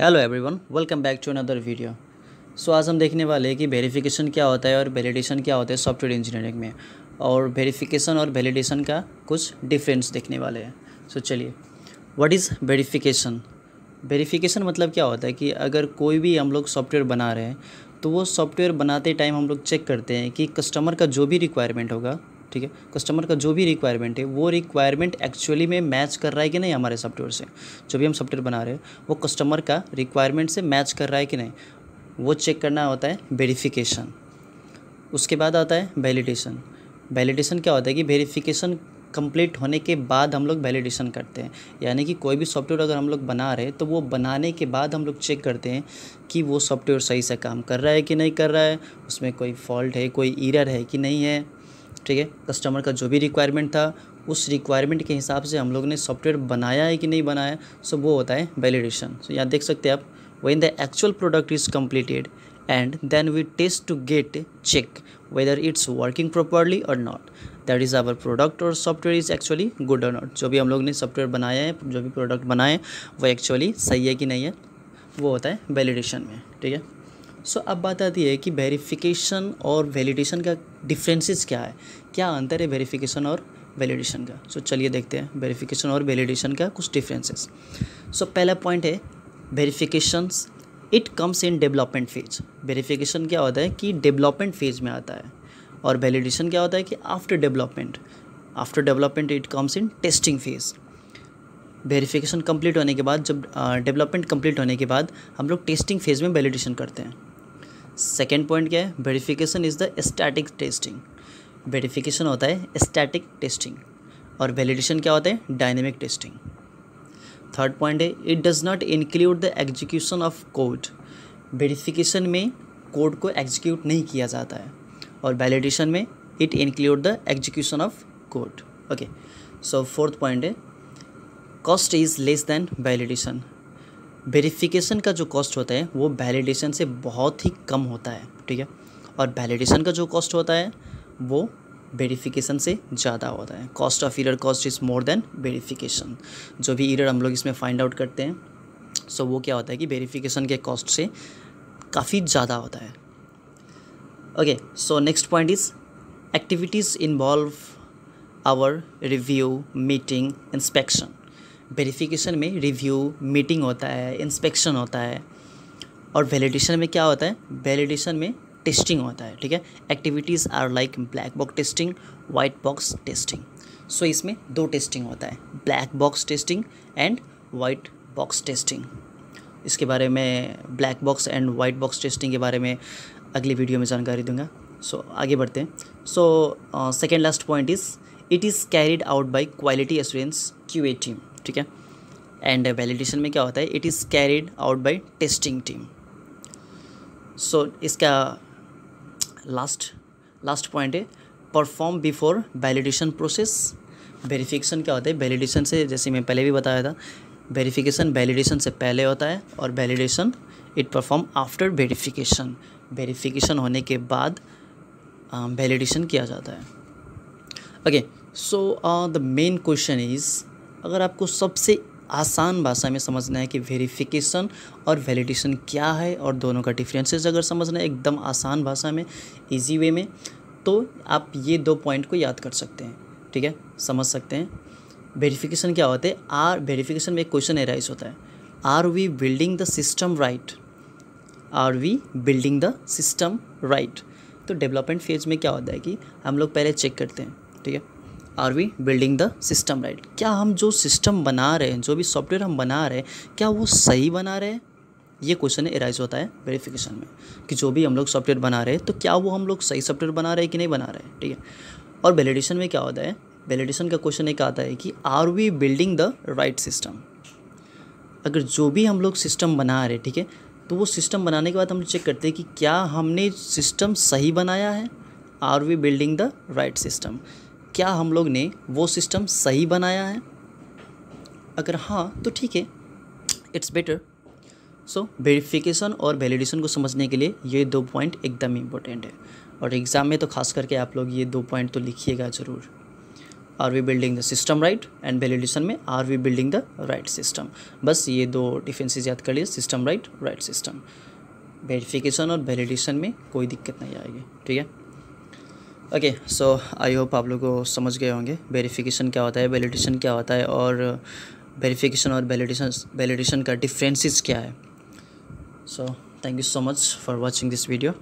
Hello everyone, welcome back to another video. आज हम देखने वाले हैं कि वेरिफिकेशन क्या होता है और वैलिडेशन क्या होता है सॉफ्टवेयर इंजीनियरिंग में, और वेरिफिकेशन और वैलिडेशन का कुछ डिफरेंस देखने वाले हैं। चलिए, व्हाट इज़ वेरिफिकेशन। वेरिफिकेशन मतलब क्या होता है कि अगर कोई भी हम लोग सॉफ्टवेयर बना रहे हैं तो वो सॉफ्टवेयर बनाते टाइम हम लोग चेक करते हैं कि कस्टमर का जो भी रिक्वायरमेंट होगा, ठीक है, कस्टमर का जो भी रिक्वायरमेंट है वो रिक्वायरमेंट एक्चुअली में मैच कर रहा है कि नहीं हमारे सॉफ्टवेयर से। जो भी हम सॉफ्टवेयर बना रहे हैं वो कस्टमर का रिक्वायरमेंट से मैच कर रहा है कि नहीं, वो चेक करना होता है वेरिफिकेशन। उसके बाद आता है वैलिडेशन। वैलिडेशन क्या होता है कि वेरिफिकेशन कंप्लीट होने के बाद हम लोग वैलिडेशन करते हैं, यानी कि कोई भी सॉफ्टवेयर अगर हम लोग बना रहे हैं तो वो बनाने के बाद हम लोग चेक करते हैं कि वो सॉफ्टवेयर सही से काम कर रहा है कि नहीं कर रहा है, उसमें कोई फॉल्ट है, कोई एरर है कि नहीं है, ठीक है। कस्टमर का जो भी रिक्वायरमेंट था उस रिक्वायरमेंट के हिसाब से हम लोग ने सॉफ्टवेयर बनाया है कि नहीं बनाया, वो होता है वैलिडेशन। यहाँ देख सकते हैं आप, when the actual product is completed and then we test to get check whether it's working properly or not, that is our product or software is actually good or not। जो भी हम लोग ने सॉफ्टवेयर बनाया है, जो भी product बनाए हैं वो एक्चुअली सही है कि नहीं है, वो होता है वैलिडेशन में, ठीक है। अब बात आती है कि वेरिफिकेशन और वैलिडेशन का डिफरेंसेस क्या है, क्या अंतर है वेरिफिकेशन और वैलिडेशन का। चलिए देखते हैं वेरिफिकेशन और वैलिडेशन का कुछ डिफरेंसेस। पहला पॉइंट है verifications, it comes in development phase. Verification क्या होता है कि डेवलपमेंट फेज में आता है, और वैलिडेशन क्या होता है कि after development it comes in testing phase. Verification complete होने के बाद, जब डेवलपमेंट कंप्लीट होने के बाद हम लोग टेस्टिंग फेज में वैलिडेशन करते हैं। सेकेंड पॉइंट क्या है, verification is the static testing. Verification होता है स्टैटिक टेस्टिंग, और वैलिडेशन क्या होता है डायनेमिक टेस्टिंग। थर्ड पॉइंट है, it does not include the execution of code. Verification में कोड को एग्जीक्यूट नहीं किया जाता है, और वैलिडेशन में it include the execution of code. Okay, fourth point है, cost is less than validation. Verification का जो कॉस्ट होता है वो वैलिडेशन से बहुत ही कम होता है, ठीक है, और वैलिडेशन का जो कॉस्ट होता है वो वेरिफिकेशन से ज़्यादा होता है। Cost of error cost is more than verification. जो भी एरर हम लोग इसमें फाइंड आउट करते हैं वो क्या होता है कि वेरिफिकेशन के कॉस्ट से काफ़ी ज़्यादा होता है। Okay, next point is activities involve our review, meeting, inspection. Verification में रिव्यू, मीटिंग होता है, इंस्पेक्शन होता है, और वैलिडेशन में क्या होता है, वैलिडेशन में टेस्टिंग होता है, ठीक है। Activities are like black box testing, white box testing. इसमें दो टेस्टिंग होता है, black box testing and white box testing. इसके बारे में, black box and white box testing के बारे में अगली वीडियो में जानकारी दूंगा। आगे बढ़ते हैं। Second last point is it is carried out by quality assurance QA team, ठीक है। एंड वैलिडेशन में क्या होता है, it is carried out by testing team. इसका लास्ट पॉइंट है, perform before validation process. Verification क्या होता है, वैलिडेशन से, जैसे मैं पहले भी बताया था, वेरिफिकेशन वैलिडेशन से पहले होता है, और validation it perform after verification. Verification होने के बाद वैलिडेशन किया जाता है। Okay, the main question is, अगर आपको सबसे आसान भाषा में समझना है कि वेरिफिकेशन और वैलिडेशन क्या है और दोनों का डिफरेंसेस अगर समझना है एकदम आसान भाषा में, इजी वे में, तो आप ये दो पॉइंट को याद कर सकते हैं, ठीक है, समझ सकते हैं। वेरिफिकेशन क्या होता है, वेरिफिकेशन में एक क्वेश्चन एराइज होता है, are we building the system right, are we building the system right. तो डेवलपमेंट फेज में क्या होता है कि हम लोग पहले चेक करते हैं, ठीक है, are we building the system right, क्या हम जो सिस्टम बना रहे हैं, जो भी सॉफ्टवेयर हम बना रहे हैं, क्या वो सही बना रहे हैं। ये क्वेश्चन एराइज होता है वेरिफिकेशन में, कि जो भी हम लोग सॉफ्टवेयर बना रहे हैं तो क्या वो हम लोग सही सॉफ्टवेयर बना रहे हैं कि नहीं बना रहे हैं, ठीक है। और वैलिडेशन में क्या होता है, वैलिडेशन का क्वेश्चन एक आता है कि are we building the right system. अगर जो भी हम लोग सिस्टम बना रहे हैं, ठीक है, तो वो सिस्टम बनाने के बाद हम चेक करते हैं कि क्या हमने सिस्टम सही बनाया है, are we building the right system, क्या हम लोग ने वो सिस्टम सही बनाया है। अगर हाँ तो ठीक है, इट्स बेटर। वेरिफिकेशन और वैलिडेशन को समझने के लिए ये दो पॉइंट एकदम इम्पोर्टेंट है, और एग्ज़ाम में तो खास करके आप लोग ये दो पॉइंट तो लिखिएगा ज़रूर। Are we building the system right, and validation में are we building the right system. बस ये 2 डिफरेंसेस याद कर लिए, system right, right system. Verification और वैलिडेशन में कोई दिक्कत नहीं आएगी, ठीक है। ओके, सो आई होप आप लोग को समझ गए होंगे वेरिफिकेशन क्या होता है, वैलिडेशन क्या होता है, और वेरिफिकेशन और वैलिडेशन का डिफरेंसेस क्या है। So thank you so much for watching this video.